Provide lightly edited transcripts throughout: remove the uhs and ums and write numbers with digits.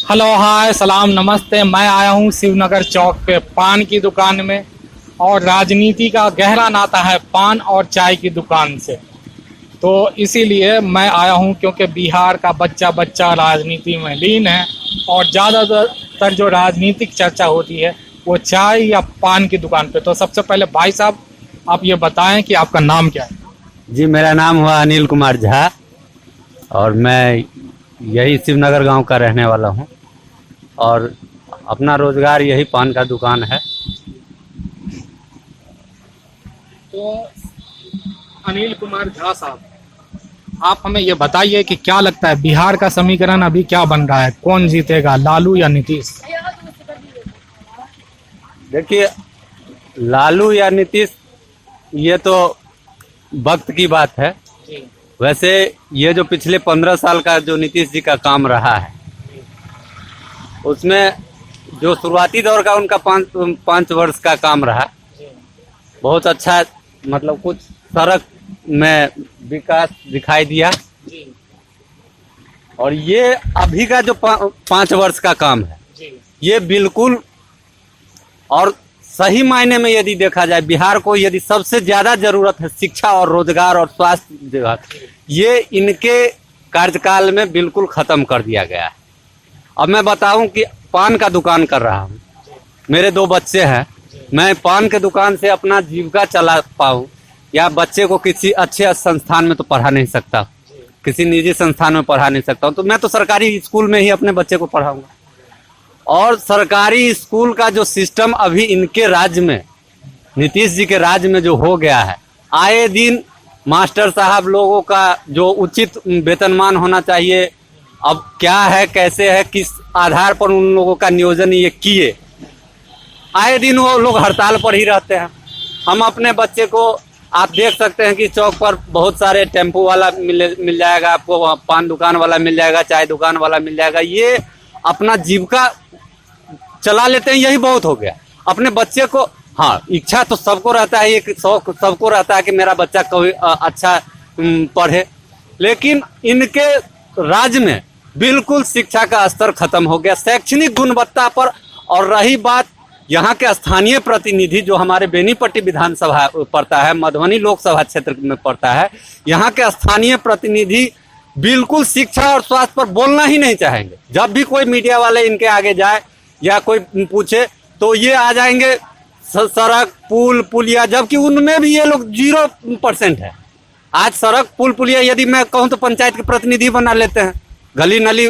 Hello hi सलाम नमस्ते। मैं आया हूँ शिवनगर चौक पे पान की दुकान में, और राजनीति का गहरा नाता है पान और चाय की दुकान से। तो इसीलिए मैं आया हूँ क्योंकि बिहार का बच्चा बच्चा राजनीति में लीन है, और ज़्यादातर जो राजनीतिक चर्चा होती है वो चाय या पान की दुकान पे। तो सबसे पहले भाई साहब आप ये बताएं कि आपका नाम क्या है। जी, मेरा नाम हुआ अनिल कुमार झा और मैं यही शिवनगर गांव का रहने वाला हूं और अपना रोजगार यही पान का दुकान है। तो अनिल कुमार झा साहब, आप हमें ये बताइए कि क्या लगता है बिहार का समीकरण अभी क्या बन रहा है, कौन जीतेगा, लालू या नीतीश? देखिए, लालू या नीतीश ये तो वक्त की बात है। वैसे ये जो पिछले 15 साल का जो नीतीश जी का काम रहा है उसमें जो शुरुआती दौर का उनका पाँच वर्ष का काम रहा, बहुत अच्छा, मतलब कुछ सड़क में विकास दिखाई दिया। और ये अभी का जो 5 वर्ष का काम है ये बिल्कुल, और सही मायने में यदि देखा जाए बिहार को यदि सबसे ज्यादा जरूरत है शिक्षा और रोजगार और स्वास्थ्य, ये इनके कार्यकाल में बिल्कुल खत्म कर दिया गया है। अब मैं बताऊं कि पान का दुकान कर रहा हूं, मेरे 2 बच्चे हैं, मैं पान के दुकान से अपना जीविका चला पाऊं या बच्चे को किसी अच्छे संस्थान में तो पढ़ा नहीं सकता, किसी निजी संस्थान में पढ़ा नहीं सकता हूं, तो मैं तो सरकारी स्कूल में ही अपने बच्चे को पढ़ाऊंगा। और सरकारी स्कूल का जो सिस्टम अभी इनके राज्य में, नीतीश जी के राज्य में जो हो गया है, आए दिन मास्टर साहब लोगों का जो उचित वेतनमान होना चाहिए, अब क्या है, कैसे है, किस आधार पर उन लोगों का नियोजन ये किए, आए दिन वो लोग हड़ताल पर ही रहते हैं। हम अपने बच्चे को, आप देख सकते हैं कि चौक पर बहुत सारे टेम्पो वाला मिल जाएगा आपको, पान दुकान वाला मिल जाएगा, चाय दुकान वाला मिल जाएगा, ये अपना जीविका चला लेते हैं, यही बहुत हो गया। अपने बच्चे को, हाँ, इच्छा तो सबको रहता है, एक शौक सबको रहता है कि मेरा बच्चा कोई अच्छा पढ़े, लेकिन इनके राज्य में बिल्कुल शिक्षा का स्तर खत्म हो गया, शैक्षणिक गुणवत्ता पर। और रही बात यहाँ के स्थानीय प्रतिनिधि जो हमारे बेनीपट्टी विधानसभा पड़ता है, मधुबनी लोकसभा क्षेत्र में पड़ता है, यहाँ के स्थानीय प्रतिनिधि बिल्कुल शिक्षा और स्वास्थ्य पर बोलना ही नहीं चाहेंगे। जब भी कोई मीडिया वाले इनके आगे जाए या कोई पूछे तो ये आ जाएंगे सड़क पुल पुलिया, जबकि उनमें भी ये लोग 0% है। आज सड़क पुल पुलिया यदि मैं कहूँ तो पंचायत के प्रतिनिधि बना लेते हैं, गली नली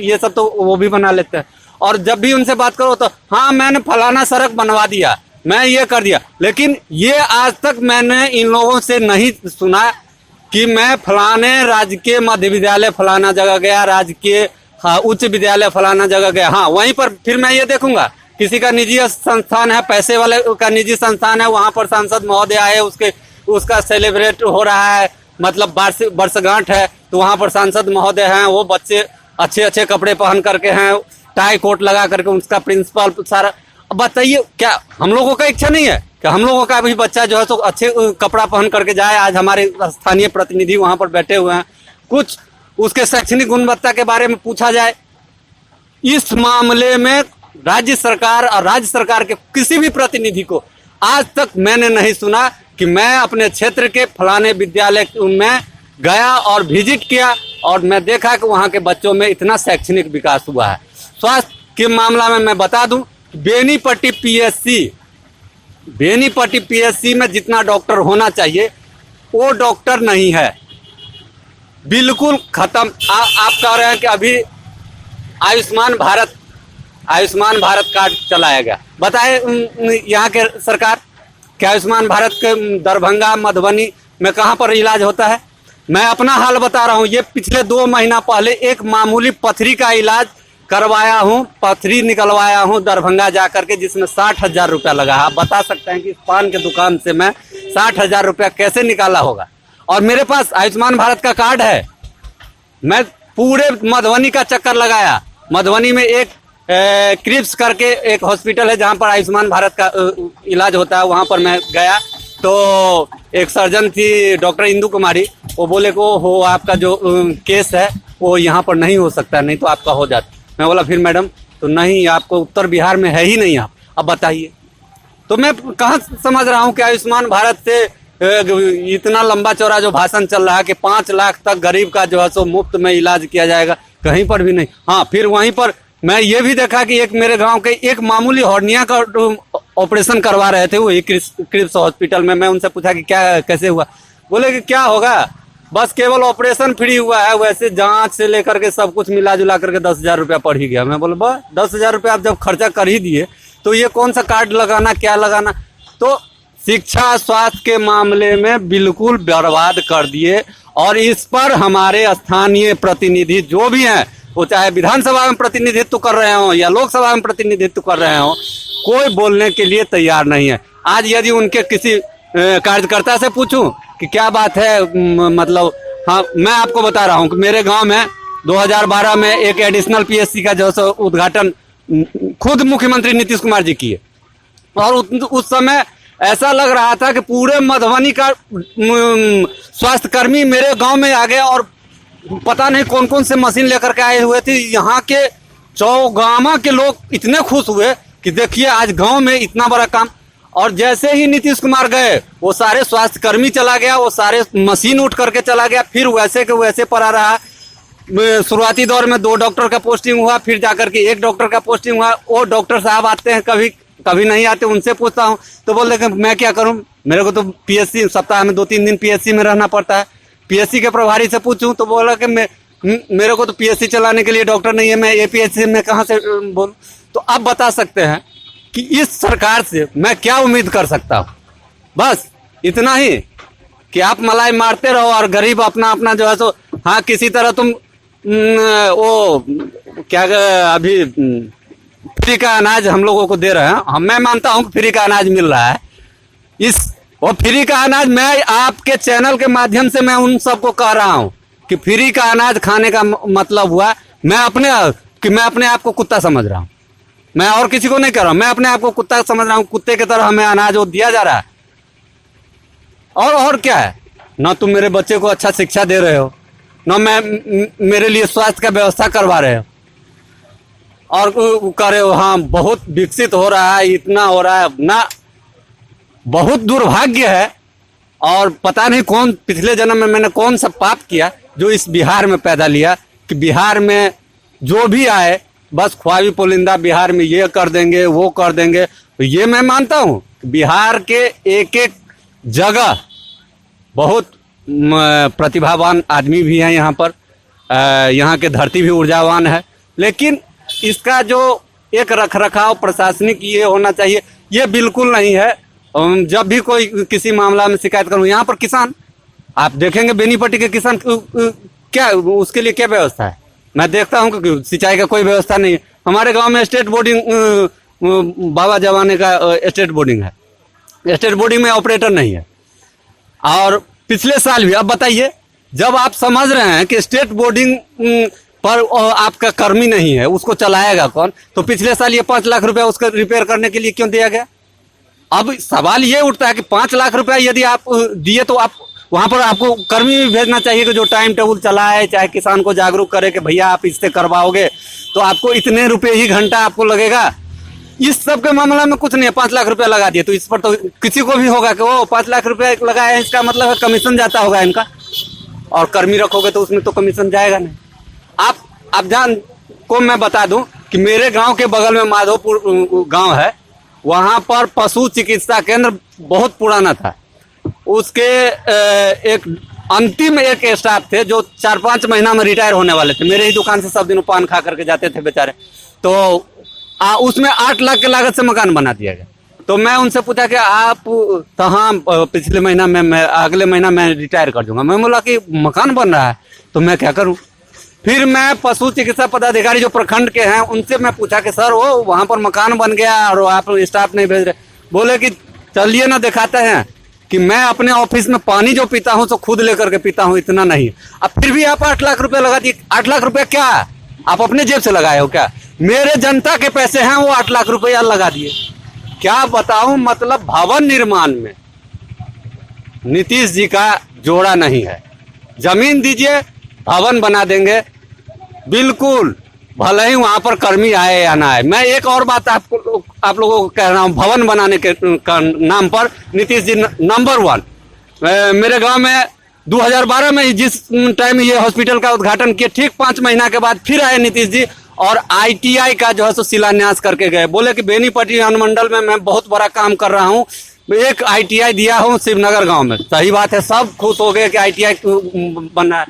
ये सब तो वो भी बना लेते हैं। और जब भी उनसे बात करो तो हाँ मैंने फलाना सड़क बनवा दिया, मैं ये कर दिया, लेकिन ये आज तक मैंने इन लोगों से नहीं सुना कि मैं फलाने राजकीय मध्य विद्यालय फलाना जगह गया, राजकीय उच्च विद्यालय फलाना जगह गया। हाँ, वहीं पर फिर मैं ये देखूंगा किसी का निजी संस्थान है, पैसे वाले का निजी संस्थान है, वहां पर सांसद महोदय आए, उसका सेलिब्रेट हो रहा है, मतलब वर्षगांठ है, तो वहां पर सांसद महोदय हैं, वो बच्चे अच्छे अच्छे कपड़े पहन करके हैं, टाई कोट लगा करके, उसका प्रिंसिपल सारा। बताइए, क्या हम लोगों का इच्छा नहीं है कि हम लोगों का भी बच्चा जो है तो अच्छे कपड़ा पहन करके जाए? आज हमारे स्थानीय प्रतिनिधि वहां पर बैठे हुए हैं, कुछ उसके शैक्षणिक गुणवत्ता के बारे में पूछा जाए। इस मामले में राज्य सरकार और राज्य सरकार के किसी भी प्रतिनिधि को आज तक मैंने नहीं सुना कि मैं अपने क्षेत्र के फलाने विद्यालय में गया और विजिट किया और मैं देखा कि वहां के बच्चों में इतना शैक्षणिक विकास हुआ है। स्वास्थ्य के मामला में मैं बता दूं, बेनीपट्टी पीएससी में जितना डॉक्टर होना चाहिए वो डॉक्टर नहीं है, बिल्कुल खत्म। आप कह रहे हैं कि अभी आयुष्मान भारत कार्ड चलाया गया, बताए यहाँ के सरकार क्या आयुष्मान भारत के दरभंगा मधुबनी में कहाँ पर इलाज होता है? मैं अपना हाल बता रहा हूँ, ये पिछले 2 महीना पहले एक मामूली पथरी का इलाज करवाया हूँ, पथरी निकलवाया हूँ दरभंगा जा करके, जिसमें 60,000 रुपया लगा। आप बता सकते हैं कि इस पान के दुकान से मैं 60,000 रुपया कैसे निकाला होगा? और मेरे पास आयुष्मान भारत का कार्ड है। मैं पूरे मधुबनी का चक्कर लगाया, मधुबनी में एक क्रिप्स करके एक हॉस्पिटल है जहाँ पर आयुष्मान भारत का इलाज होता है, वहाँ पर मैं गया तो एक सर्जन थी डॉक्टर इंदु कुमारी, वो बोले को हो आपका जो केस है वो यहाँ पर नहीं हो सकता, नहीं तो आपका हो जाता। मैं बोला फिर मैडम, तो नहीं, आपको उत्तर बिहार में है ही नहीं आप, अब बताइए। तो मैं कहाँ समझ रहा हूँ कि आयुष्मान भारत से इतना लंबा चौड़ा जो भाषण चल रहा है कि 5 लाख तक गरीब का जो है सो मुफ्त में इलाज किया जाएगा, कहीं पर भी नहीं। हाँ, फिर वहीं पर मैं ये भी देखा कि एक मेरे गांव के एक मामूली हॉर्निया का ऑपरेशन करवा रहे थे वही क्रिप्स हॉस्पिटल में। मैं उनसे पूछा कि क्या कैसे हुआ, बोले कि क्या होगा, बस केवल ऑपरेशन फ्री हुआ है, वैसे जांच से लेकर के सब कुछ मिला जुला करके 10,000 रुपया पड़ ही गया। मैं बोला बस 10,000 रुपया आप जब खर्चा कर ही दिए तो ये कौन सा कार्ड लगाना, क्या लगाना। तो शिक्षा स्वास्थ्य के मामले में बिल्कुल बर्बाद कर दिए। और इस पर हमारे स्थानीय प्रतिनिधि जो भी हैं, वो चाहे विधानसभा में प्रतिनिधित्व कर रहे हो या लोकसभा में प्रतिनिधित्व कर रहे हो, कोई बोलने के लिए तैयार नहीं है। आज यदि उनके किसी कार्यकर्ता से पूछूं कि क्या बात है, मतलब हाँ, मैं आपको बता रहा हूं कि मेरे गांव में 2012 में एक एडिशनल पीएससी का जो है उद्घाटन खुद मुख्यमंत्री नीतीश कुमार जी किए। और उस समय ऐसा लग रहा था कि पूरे मधुबनी का स्वास्थ्य कर्मी मेरे गांव में आ गए और पता नहीं कौन कौन से मशीन लेकर के आए हुए थे। यहाँ के चौगामा के लोग इतने खुश हुए कि देखिए आज गांव में इतना बड़ा काम। और जैसे ही नीतीश कुमार गए, वो सारे स्वास्थ्य कर्मी चला गया, वो सारे मशीन उठ करके चला गया, फिर वैसे के वैसे पड़ा रहा। शुरुआती दौर में 2 डॉक्टर का पोस्टिंग हुआ, फिर जाकर के 1 डॉक्टर का पोस्टिंग हुआ। वो डॉक्टर साहब आते हैं, कभी कभी नहीं आते, उनसे पूछता हूँ तो बोलते कि मैं क्या करूँ, मेरे को तो पीएससी सप्ताह में 2-3 दिन पीएससी में रहना पड़ता है। पीएससी के प्रभारी से पूछूं तो बोला कि मेरे को तो पीएससी चलाने के लिए डॉक्टर नहीं है, मैं एपीएससी में कहाँ से बोलूं। तो आप बता सकते हैं कि इस सरकार से मैं क्या उम्मीद कर सकता हूँ। बस इतना ही कि आप मलाई मारते रहो और गरीब अपना अपना जो है सो, हाँ किसी तरह तुम वो क्या अभी फ्री का अनाज हम लोगों को दे रहे हैं। मैं मानता हूँ कि फ्री का अनाज मिल रहा है। वो फ्री का अनाज मैं आपके चैनल के माध्यम से मैं उन सबको कह रहा हूँ कि फ्री का अनाज खाने का मतलब हुआ मैं अपने आप को कुत्ता समझ रहा हूँ। मैं और किसी को नहीं कह रहा हूँ, मैं अपने आप को कुत्ता समझ रहा हूँ। कुत्ते की तरह हमें अनाज वो दिया जा रहा है। और क्या है, ना तुम मेरे बच्चे को अच्छा शिक्षा दे रहे हो, ना मेरे लिए स्वास्थ्य का व्यवस्था करवा रहे हो, और कह रहे हो हाँ बहुत विकसित हो रहा है, इतना हो रहा है ना। बहुत दुर्भाग्य है। और पता नहीं कौन पिछले जन्म में मैंने कौन सा पाप किया जो इस बिहार में पैदा लिया कि बिहार में जो भी आए बस ख्वाबी पुलिंदा बिहार में ये कर देंगे वो कर देंगे। तो ये मैं मानता हूँ बिहार के एक एक जगह बहुत प्रतिभावान आदमी भी हैं यहाँ पर। यहाँ के धरती भी ऊर्जावान है, लेकिन इसका जो एक रखरखाव प्रशासनिक ये होना चाहिए, ये बिल्कुल नहीं है। जब भी कोई किसी मामला में शिकायत करूँ, यहाँ पर किसान आप देखेंगे बेनीपट्टी के किसान क्या उसके लिए क्या व्यवस्था है। मैं देखता हूँ कि सिंचाई का कोई व्यवस्था नहीं है। हमारे गांव में स्टेट बोर्डिंग बाबा जवाने का स्टेट बोर्डिंग है, स्टेट बोर्डिंग में ऑपरेटर नहीं है। और पिछले साल भी, अब बताइए जब आप समझ रहे हैं कि स्टेट बोर्डिंग पर आपका कर्मी नहीं है, उसको चलाएगा कौन, तो पिछले साल ये 5 लाख रुपया उसका रिपेयर करने के लिए क्यों दिया गया। अब सवाल ये उठता है कि 5 लाख रुपया यदि आप दिए तो आप वहां पर आपको कर्मी भी भेजना चाहिए कि जो टाइम टेबल चलाए, चाहे किसान को जागरूक करे कि भैया आप इससे करवाओगे तो आपको इतने रुपए ही घंटा आपको लगेगा। इस सब के मामला में कुछ नहीं है, 5 लाख रुपया लगा दिए तो इस पर तो किसी को भी होगा कि वो 5 लाख रुपया लगाया है, इसका मतलब है कमीशन जाता होगा इनका। और कर्मी रखोगे तो उसमें तो कमीशन जाएगा नहीं। आप जान को मैं बता दूं कि मेरे गांव के बगल में माधोपुर गांव है, वहां पर पशु चिकित्सा केंद्र बहुत पुराना था। उसके एक अंतिम एक स्टाफ थे जो 4-5 महीना में रिटायर होने वाले थे। मेरे ही दुकान से सब दिन पान खा करके जाते थे बेचारे। तो उसमें 8 लाख की लागत से मकान बना दिया गया। तो मैं उनसे पूछा कि आप तो हाँ पिछले महीना में मैं अगले महीना मैं रिटायर कर दूंगा। मैं बोला कि मकान बन रहा है तो मैं क्या करूं। फिर मैं पशु चिकित्सा पदाधिकारी जो प्रखंड के हैं उनसे मैं पूछा कि सर वो वहां पर मकान बन गया और आप स्टाफ नहीं भेज रहे। बोले कि चलिए ना दिखाते हैं कि मैं अपने ऑफिस में पानी जो पीता हूं तो खुद लेकर के पीता हूं, इतना नहीं। अब फिर भी आप 8 लाख रुपया लगा दिए। 8 लाख रुपया क्या आप अपने जेब से लगाए हो क्या? मेरे जनता के पैसे हैं, वो 8 लाख रुपया लगा दिए। क्या बताऊं, मतलब भवन निर्माण में नीतीश जी का जोड़ा नहीं है। जमीन दीजिए भवन बना देंगे। बिल्कुल भले ही वहां पर कर्मी आए या ना आए। मैं एक और बात आप लोगों को कह रहा हूँ, भवन बनाने के नाम पर नीतीश जी नंबर 1। मेरे गांव में 2012 में जिस टाइम ये हॉस्पिटल का उद्घाटन किए, ठीक 5 महीना के बाद फिर आए नीतीश जी और ITI का जो है सो शिलान्यास करके गए। बोले कि बेनीपट्टी अनुमंडल में मैं बहुत बड़ा काम कर रहा हूँ, एक ITI दिया हूँ शिवनगर गांव में। सही बात है, सब खुश हो गए कि ITI बना है।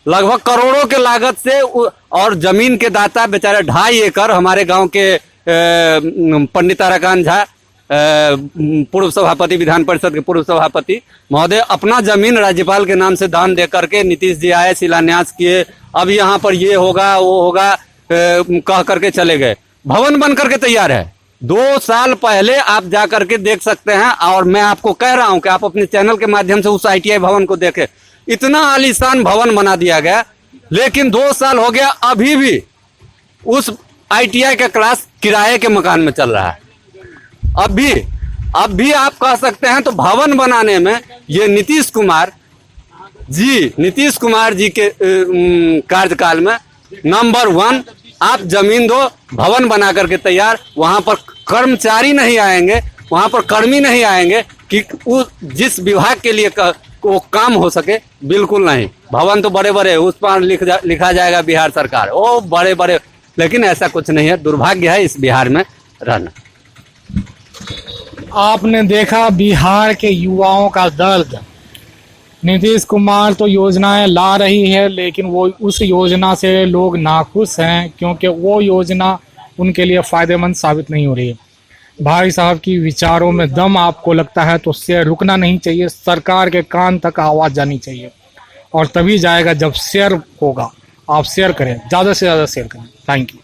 लगभग करोड़ों के लागत से, और जमीन के दाता बेचारे 2.5 एकड़ हमारे गांव के पंडित ताराकांत झा, पूर्व सभापति, विधान परिषद के पूर्व सभापति महोदय, अपना जमीन राज्यपाल के नाम से दान दे करके नीतीश जी आए, शिलान्यास किए। अब यहाँ पर ये होगा वो होगा कह करके चले गए। भवन बन करके तैयार है। 2 साल पहले आप जा करके देख सकते हैं, और मैं आपको कह रहा हूं कि आप अपने चैनल के माध्यम से उस ITI भवन को देखें। इतना आलीशान भवन बना दिया गया, लेकिन 2 साल हो गया, अभी भी उस ITI का क्लास किराए के मकान में चल रहा है। अब भी आप कह सकते हैं तो भवन बनाने में ये नीतीश कुमार जी के कार्यकाल में नंबर 1। आप जमीन दो, भवन बना करके तैयार, वहां पर कर्मचारी नहीं आएंगे, वहां पर कर्मी नहीं आएंगे कि जिस विभाग के लिए वो काम हो सके, बिल्कुल नहीं। भवन तो बड़े बड़े, उस पर लिखा जाएगा बिहार सरकार, वो बड़े बड़े, लेकिन ऐसा कुछ नहीं है। दुर्भाग्य है इस बिहार में रहना। आपने देखा बिहार के युवाओं का दर्द। नीतीश कुमार तो योजनाएं ला रही है, लेकिन वो उस योजना से लोग नाखुश हैं, क्योंकि वो योजना उनके लिए फ़ायदेमंद साबित नहीं हो रही है। भाई साहब की विचारों में दम आपको लगता है तो शेयर रुकना नहीं चाहिए, सरकार के कान तक आवाज़ जानी चाहिए, और तभी जाएगा जब शेयर होगा। आप शेयर करें, ज़्यादा से ज़्यादा शेयर करें। Thank you.